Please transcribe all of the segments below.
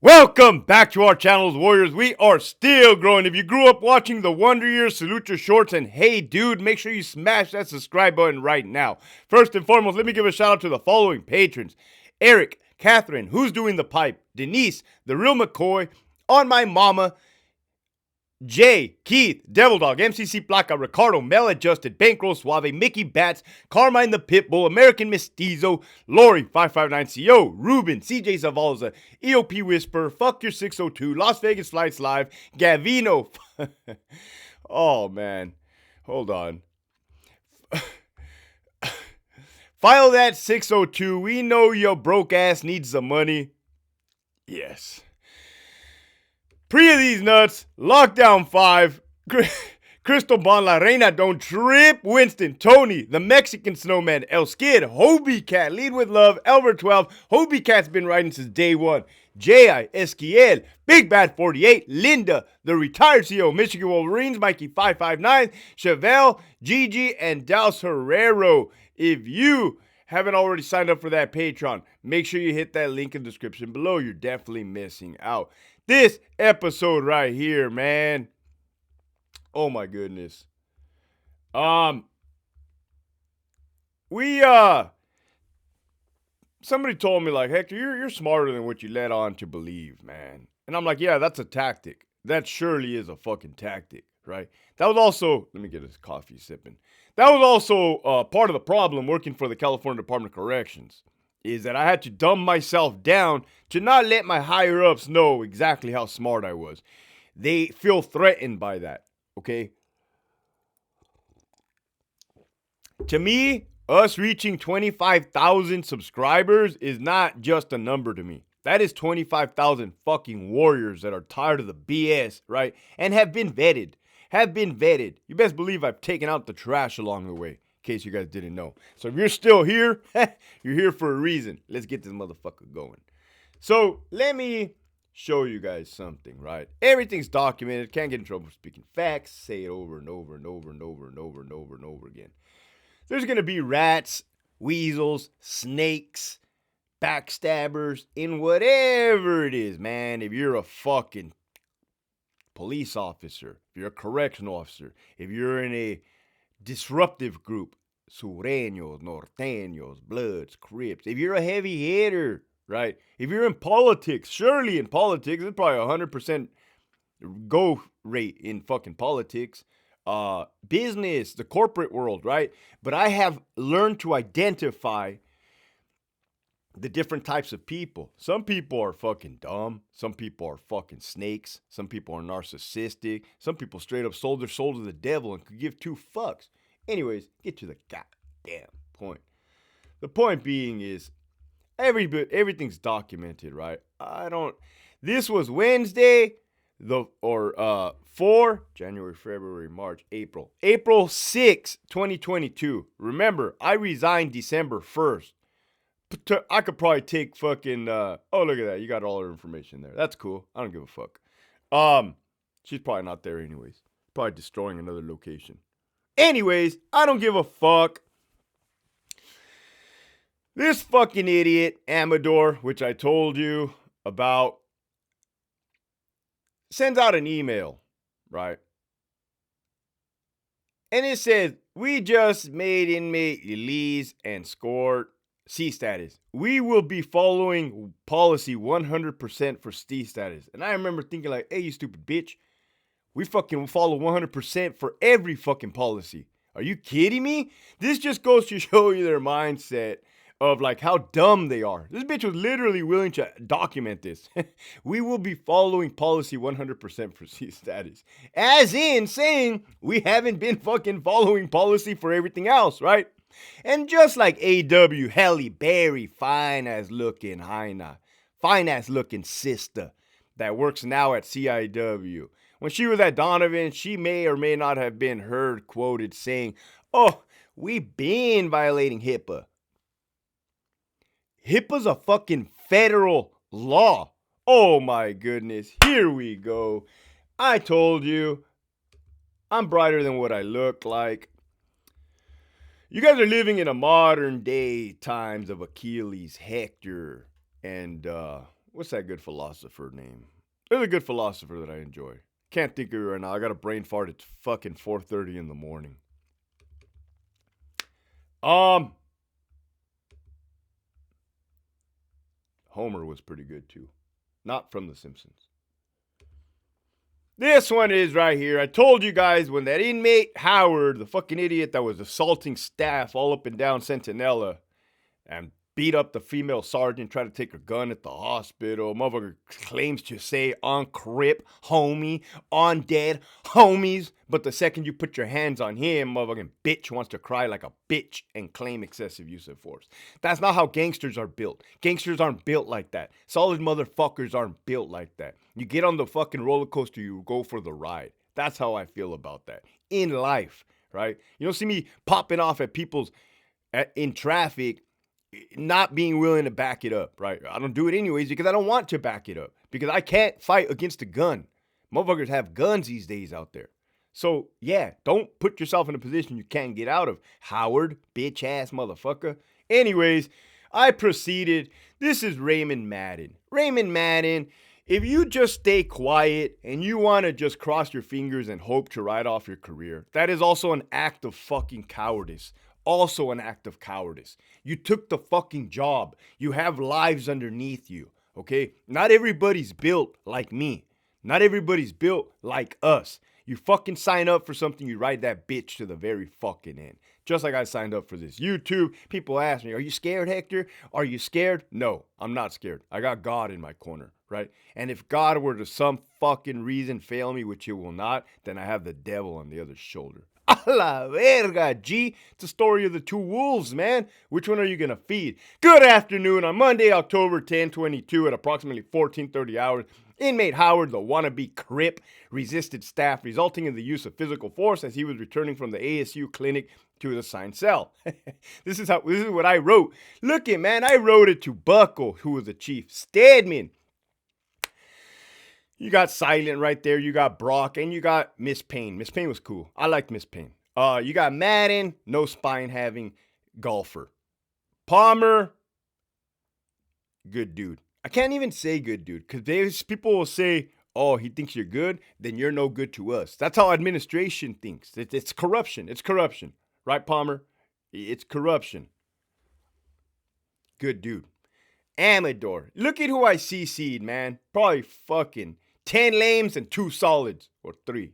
Welcome back to our channels, Warriors. We are still growing. If you grew up watching the Wonder Years, salute your shorts. And hey, dude, make sure you smash that subscribe button right now. First and foremost, let me give a shout out to the following patrons: Eric, Catherine, Who's Doing the Pipe, Denise, The Real McCoy, On My Mama, Jay, Keith, Devil Dog, MCC Placa, Ricardo, Mel Adjusted, Bankroll Suave, Mickey Bats, Carmine the Pitbull, American Mestizo, Lori, 559CO, Ruben, CJ Zavalza, EOP Whisper, Fuck Your 602, Las Vegas Flights Live, Gavino. Oh, man. Hold on. File that 602. We know your broke ass needs the money. Yes. Pre of these nuts, Lockdown 5, Crystal Bon La Reina, Don't Trip, Winston, Tony, The Mexican Snowman, El Skid, Hobie Cat, Lead With Love, Elver 12, Hobie Cat's been writing since day one, J.I., Esquiel, Big Bad 48, Linda, The Retired CEO, Michigan Wolverines, Mikey 559, Chevelle, Gigi, and Dallas Herrero. If you haven't already signed up for that Patreon, make sure you hit that link in the description below. You're definitely missing out. This episode right here, man. Oh my goodness. Somebody told me, like, Hector, you're smarter than what you let on to believe, man. And I'm like, yeah, that's a tactic. That surely is a fucking tactic, right? That was also, let me get this coffee sipping. That was also part of the problem working for the California Department of Corrections, is that I had to dumb myself down to not let my higher-ups know exactly how smart I was. They feel threatened by that, okay? To me, us reaching 25,000 subscribers is not just a number to me. That is 25,000 fucking warriors that are tired of the BS, right? And have been vetted. You best believe I've taken out the trash along the way, in case you guys didn't know. So if you're still here, you're here for a reason. Let's get this motherfucker going. So let me show you guys something, right? Everything's documented. Can't get in trouble for speaking facts. Say it over and over and over and over and over and over and over again. There's going to be rats, weasels, snakes, backstabbers, in whatever it is, man. If you're a fucking police officer, if you're a correctional officer, if you're in a disruptive group, sureños, norteños, bloods, crips, if you're a heavy hitter, right? If you're in politics, surely in politics, it's probably 100% go rate in fucking politics. Business, the corporate world, right? But I have learned to identify the different types of people. Some people are fucking dumb. Some people are fucking snakes. Some people are narcissistic. Some people straight up sold their soul to the devil and could give two fucks. Anyways, get to the goddamn point. The point being is, everything's documented, right? This was Wednesday, for January, February, March, April 6, 2022. Remember, I resigned December 1st. I could probably take fucking, oh, look at that. You got all her information there. That's cool. I don't give a fuck. She's probably not there anyways. Probably destroying another location. Anyways, I don't give a fuck. This fucking idiot, Amador, which I told you about, sends out an email, right? And it says, we just made inmate release and scored C status. We will be following policy 100% for C status. And I remember thinking like, hey, you stupid bitch. We fucking follow 100% for every fucking policy. Are you kidding me? This just goes to show you their mindset of like how dumb they are. This bitch was literally willing to document this. We will be following policy 100% for C status. As in saying we haven't been fucking following policy for everything else, right? And just like A.W. Halle Berry, fine ass looking hyena, fine ass looking sister that works now at CIW. When she was at Donovan, she may or may not have been heard quoted saying, oh, we been violating HIPAA. HIPAA's a fucking federal law. Oh my goodness. Here we go. I told you, I'm brighter than what I look like. You guys are living in a modern day times of Achilles, Hector, and What's that good philosopher name? There's a good philosopher that I enjoy. Can't think of it right now. I got a brain fart. It's fucking 4:30 in the morning. Homer was pretty good too. Not from The Simpsons. This one is right here. I told you guys when that inmate Howard, the fucking idiot that was assaulting staff all up and down Centinela and beat up the female sergeant, tried to take her gun at the hospital. Motherfucker claims to say on crip, homie, on dead, homies. But the second you put your hands on him, motherfucking bitch wants to cry like a bitch and claim excessive use of force. That's not how gangsters are built. Gangsters aren't built like that. Solid motherfuckers aren't built like that. You get on the fucking roller coaster, you go for the ride. That's how I feel about that. In life, right? You don't see me popping off at people's in traffic, not being willing to back it up, right? I don't do it anyways because I don't want to back it up because I can't fight against a gun. Motherfuckers have guns these days out there. So, yeah, don't put yourself in a position you can't get out of, Howard, bitch ass motherfucker. Anyways, I proceeded. This is Raymond Madden. Raymond Madden, if you just stay quiet and you want to just cross your fingers and hope to write off your career, that is also an act of fucking cowardice. Also an act of cowardice. You took the fucking job. You have lives underneath you, okay? Not everybody's built like me. Not everybody's built like us. You fucking sign up for something, you ride that bitch to the very fucking end. Just like I signed up for this YouTube. People ask me, are you scared, Hector? Are you scared? No, I'm not scared. I got God in my corner, right? And if God were to some fucking reason fail me, which it will not, then I have the devil on the other shoulder. A la verga, G. It's a story of the two wolves, man. Which one are you going to feed? Good afternoon. On Monday, October 10, 22 at approximately 14:30 hours, inmate Howard, the wannabe crip, resisted staff, resulting in the use of physical force as he was returning from the ASU clinic to the assigned cell. This is what I wrote. Look it, man. I wrote it to Buckle, who was the chief. Stedman. You got Silent right there. You got Brock, and you got Miss Payne. Miss Payne was cool. I liked Miss Payne. You got Madden, no spine having golfer. Palmer, good dude. I can't even say good dude because people will say, oh, he thinks you're good, then you're no good to us. That's how administration thinks. It's corruption. It's corruption. Right, Palmer? It's corruption. Good dude. Amador. Look at who I CC'd, man. Probably fucking 10 lames and 2 solids. Or 3.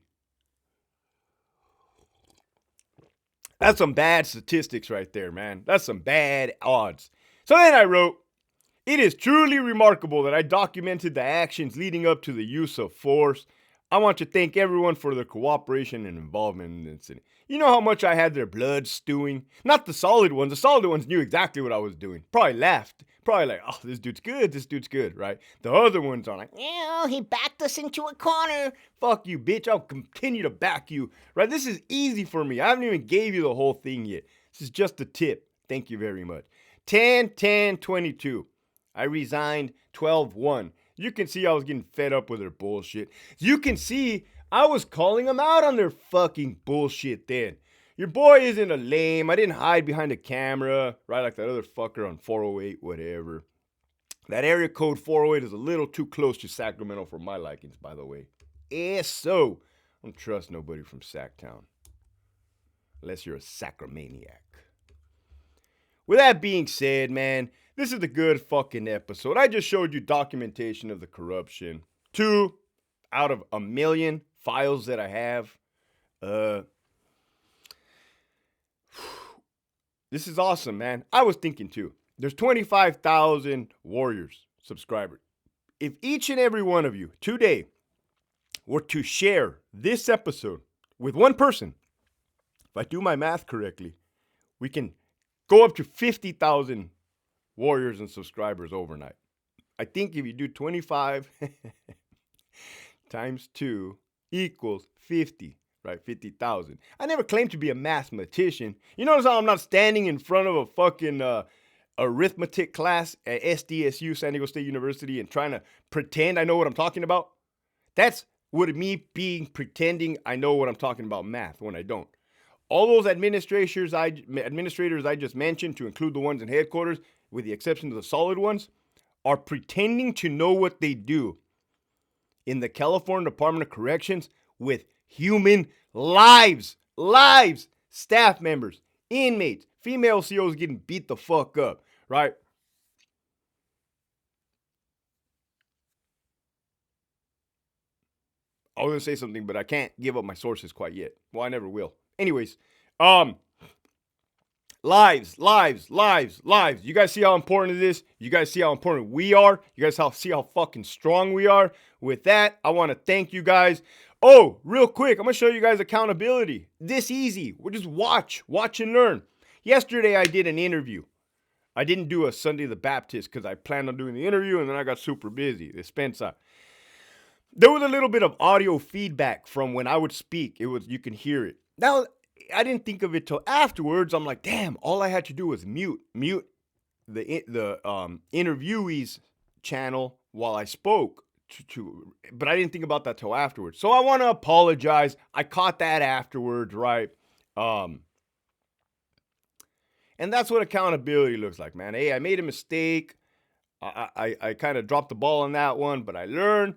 That's some bad statistics right there, man. That's some bad odds. So then I wrote, it is truly remarkable that I documented the actions leading up to the use of force. I want to thank everyone for their cooperation and involvement in the incident. You know how much I had their blood stewing? Not the solid ones. The solid ones knew exactly what I was doing. Probably laughed. Probably like, oh, this dude's good, right? The other ones are like, yeah, he backed us into a corner. Fuck you, bitch. I'll continue to back you, right? This is easy for me. I haven't even gave you the whole thing yet. This is just a tip. Thank you very much. 10-10-22. I resigned 12-1. You can see I was getting fed up with their bullshit. You can see I was calling them out on their fucking bullshit then. Your boy isn't a lame. I didn't hide behind a camera, right, like that other fucker on 408, whatever. That area code 408 is a little too close to Sacramento for my likings, by the way. So, I don't trust nobody from Sacktown. Unless you're a Sacramaniac. With that being said, man, this is a good fucking episode. I just showed you documentation of the corruption. 2 out of 1 million files that I have. This is awesome, man. I was thinking too. There's 25,000 Warriors subscribers. If each and every one of you today were to share this episode with one person, if I do my math correctly, we can go up to 50,000 Warriors and subscribers overnight. I think if you do 25 times 2 equals 50, right? 50,000. I never claimed to be a mathematician. You notice how I'm not standing in front of a fucking arithmetic class at SDSU, San Diego State University, and trying to pretend I know what I'm talking about? That's what me being pretending I know what I'm talking about math when I don't. All those administrators I just mentioned, to include the ones in headquarters, with the exception of the solid ones, are pretending to know what they do in the California Department of Corrections with human lives. Lives. Staff members, inmates, female COs getting beat the fuck up, right? I was gonna say something, but I can't give up my sources quite yet. Well, I never will. Anyways, lives, lives, lives, lives. You guys see how important it is? You guys see how important we are? You guys see how fucking strong we are? With that, I want to thank you guys. Oh, real quick, I'm gonna show you guys accountability. This easy. We'll just watch and learn. Yesterday, I did an interview. I didn't do a Sunday the Baptist because I planned on doing the interview and then I got super busy. Despensa. There was a little bit of audio feedback from when I would speak. You can hear it. Now, I didn't think of it till afterwards. I'm like, damn, all I had to do was mute the interviewee's channel while I spoke. But I didn't think about that till afterwards. So I want to apologize. I caught that afterwards, right? And that's what accountability looks like, man. Hey, I made a mistake. I kind of dropped the ball on that one, but I learned.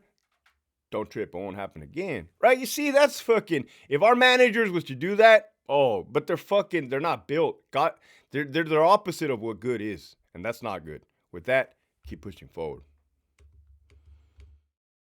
Don't trip, it won't happen again. Right? You see, that's fucking, if our managers was to do that, oh, but they're not built. They're opposite of what good is. And that's not good. With that, keep pushing forward.